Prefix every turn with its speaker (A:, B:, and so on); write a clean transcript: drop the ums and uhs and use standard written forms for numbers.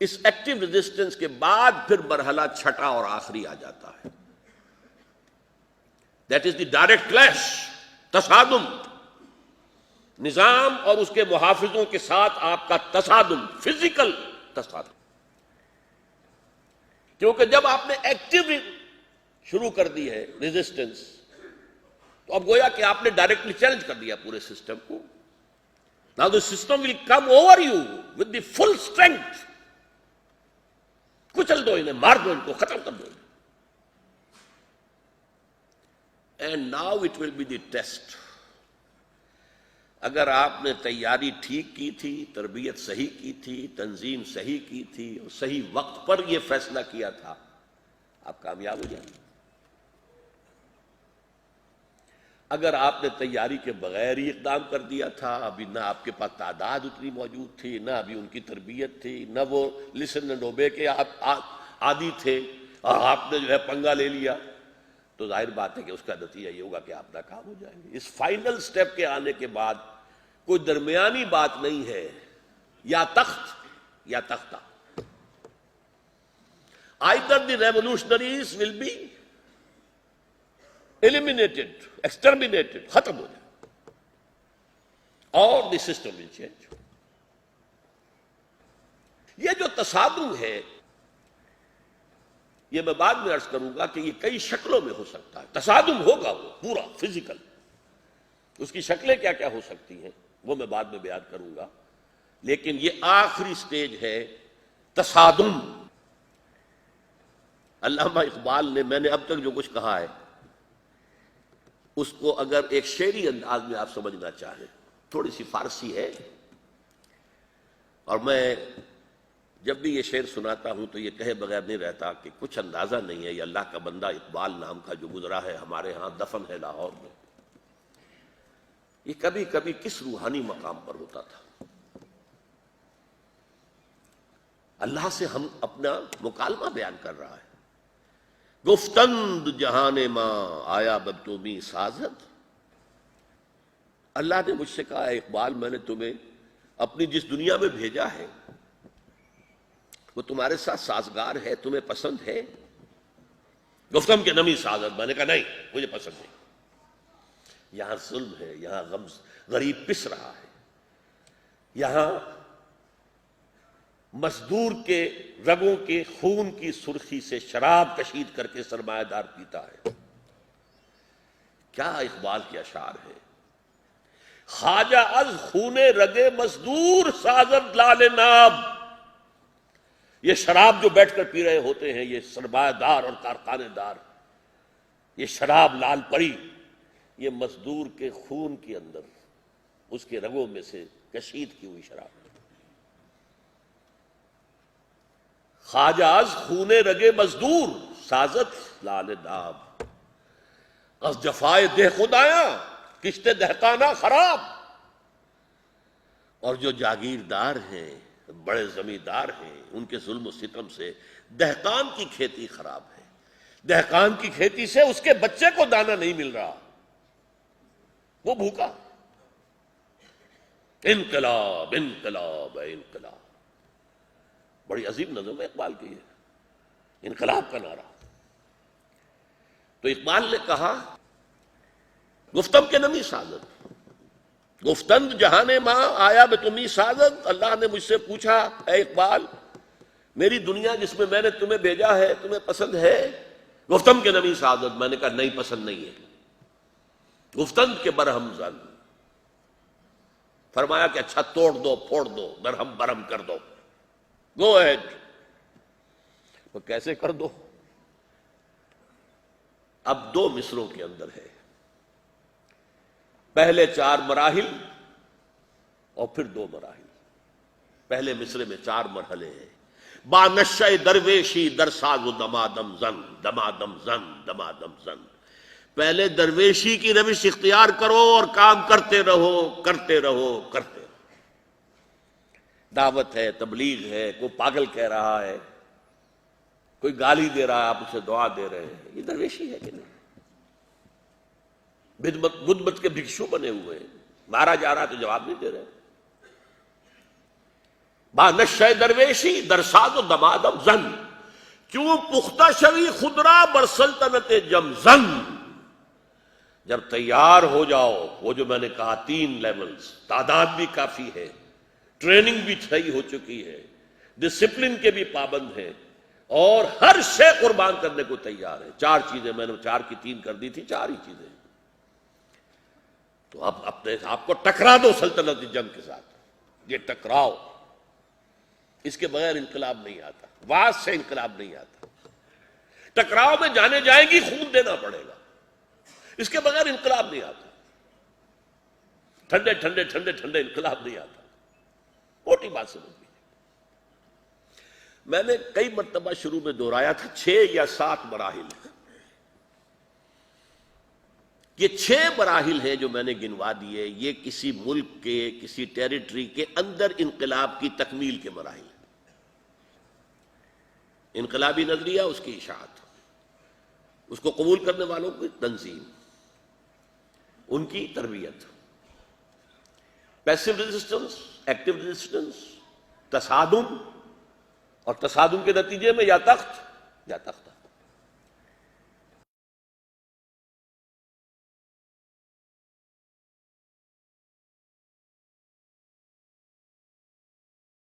A: اس active resistance کے بعد پھر مرحلہ چھٹا اور آخری آ جاتا ہے. That is the direct clash, تصادم، نظام اور اس کے محافظوں کے ساتھ آپ کا تصادم، فزیکل تصادم. کیونکہ جب آپ نے ایکٹیو شروع کر دی ہے ریزسٹنس، تو اب گویا کہ آپ نے ڈائریکٹلی چیلنج کر دیا پورے سسٹم کو. Now the system will come over you with the full strength. کچل دو انہیں، مار دو ان کو، ختم کر دو. And now it will be the test. اگر آپ نے تیاری ٹھیک کی تھی، تربیت صحیح کی تھی، تنظیم صحیح کی تھی اور صحیح وقت پر یہ فیصلہ کیا تھا، آپ کامیاب ہو جائیں گے. اگر آپ نے تیاری کے بغیر ہی اقدام کر دیا تھا، ابھی نہ آپ کے پاس تعداد اتنی موجود تھی، نہ ابھی ان کی تربیت تھی، نہ وہ لسن اینڈ اوبے کے آپ عادی تھے، اور آپ نے جو ہے پنگا لے لیا، تو ظاہر بات ہے کہ اس کا نتیجہ یہ ہوگا کہ آپ ناکام ہو جائیں گے. اس فائنل سٹیپ کے آنے کے بعد کوئی درمیانی بات نہیں ہے، یا تخت یا تختہ. Either the revolutionaries will be eliminated, exterminated, ختم ہو جائے، اور the system will change. یہ جو تصادم ہے، یہ میں بعد میں عرض کروں گا کہ یہ کئی شکلوں میں ہو سکتا ہے. تصادم ہوگا وہ پورا فزیکل، اس کی شکلیں کیا کیا ہو سکتی ہیں وہ میں بعد میں بیان کروں گا. لیکن یہ آخری سٹیج ہے تصادم. علامہ اقبال نے، میں نے اب تک جو کچھ کہا ہے اس کو اگر ایک شعری انداز میں آپ سمجھنا چاہیں، تھوڑی سی فارسی ہے، اور میں جب بھی یہ شعر سناتا ہوں تو یہ کہے بغیر نہیں رہتا کہ کچھ اندازہ نہیں ہے یہ اللہ کا بندہ اقبال نام کا جو گزرا ہے ہمارے ہاں دفن ہے لاہور میں، یہ کبھی کبھی کس روحانی مقام پر ہوتا تھا. اللہ سے ہم اپنا مکالمہ بیان کر رہا ہے. گفتند جہان ماں آیا بتومی سازد. اللہ نے مجھ سے کہا ہے اقبال، میں نے تمہیں اپنی جس دنیا میں بھیجا ہے وہ تمہارے ساتھ سازگار ہے، تمہیں پسند ہے؟ گفتم کے نمی سازد، میں نے کہا نہیں مجھے پسند نہیں. یہاں ظلم ہے، یہاں غریب پس رہا ہے، یہاں مزدور کے رگوں کے خون کی سرخی سے شراب کشید کر کے سرمایہ دار پیتا ہے. کیا اقبال کے اشعار ہے. خواجہ از خون رگے مزدور سازد لال ناب. یہ شراب جو بیٹھ کر پی رہے ہوتے ہیں یہ سرمایہ دار اور کارخانے دار، یہ شراب لال پری، یہ مزدور کے خون کے اندر اس کے رگوں میں سے کشید کی ہوئی شراب. خواجہ از خون رگے مزدور سازد لال ناب. از جفائے دہ خدایاں کشتے دہقانہ خراب. اور جو جاگیردار ہیں، بڑے زمیندار ہیں، ان کے ظلم و ستم سے دہقان کی کھیتی خراب ہے. دہقان کی کھیتی سے اس کے بچے کو دانہ نہیں مل رہا، وہ بھوکا. انقلاب انقلاب انقلاب، بڑی عظیم نظم ہے اقبال کی، ہے انقلاب کا نعرہ. تو اقبال نے کہا گفتم کے نمی سازد، گفتند جہان ماں آیا بے تمی سازد. اللہ نے مجھ سے پوچھا اے اقبال، میری دنیا جس میں نے تمہیں بھیجا ہے تمہیں پسند ہے؟ گفتم کے نمی سازد، میں نے کہا نہیں پسند نہیں ہے. گفتند کے برہم زن، فرمایا کہ اچھا توڑ دو پھوڑ دو، برہم برہم کر دو، گو ایڈ. وہ کیسے کر دو؟ اب دو مصروں کے اندر ہے، پہلے 4 مراحل اور پھر 2 مراحل. پہلے مصرے میں 4 مرحلے ہیں. با نشہ درویشی در ساز و دمادم زن، دمادم زن، دمادم زن. پہلے درویشی کی روش اختیار کرو اور کام کرتے رہو کرتے رہو کرتے رہو. دعوت ہے، تبلیغ ہے، کوئی پاگل کہہ رہا ہے، کوئی گالی دے رہا ہے، آپ اسے دعا دے رہے ہیں، یہ درویشی ہے کہ نہیں؟ بدھ مت کے بھکشو بنے ہوئے ہیں، مارا جا رہا تو جواب نہیں دے رہے. با نشہ درویشی درساد و دمادم زن، کیوں پختہ شوی خدرا بر سلطنت جم زن. جب تیار ہو جاؤ، وہ جو میں نے کہا 3 لیولز، تعداد بھی کافی ہے، ٹریننگ بھی صحیح ہو چکی ہے، ڈسپلن کے بھی پابند ہیں، اور ہر شے قربان کرنے کو تیار ہے. 4 چیزیں میں نے 4 کی 3 کر دی تھی، 4 ہی چیزیں. تو اب اپنے آپ کو ٹکرا دو سلطنت جنگ کے ساتھ. یہ ٹکراؤ، اس کے بغیر انقلاب نہیں آتا، واز سے انقلاب نہیں آتا. ٹکراؤ میں جانے جائیں گی، خون دینا پڑے گا، اس کے بغیر انقلاب نہیں آتا. ٹھنڈے ٹھنڈے ٹھنڈے ٹھنڈے انقلاب نہیں آتا. موٹی بات سمجھ لیجیے. میں نے کئی مرتبہ شروع میں دہرایا تھا 6 یا 7 مراحل. یہ 6 مراحل ہیں جو میں نے گنوا دیے، یہ کسی ملک کے، کسی ٹیریٹری کے اندر انقلاب کی تکمیل کے مراحل. انقلابی نظریہ، اس کی اشاعت، اس کو قبول کرنے والوں کی تنظیم، ان کی تربیت، پیسو ریزسٹنس، ایکٹیو ریزسٹنس، تصادم، اور تصادم کے نتیجے میں یا تخت یا تختہ.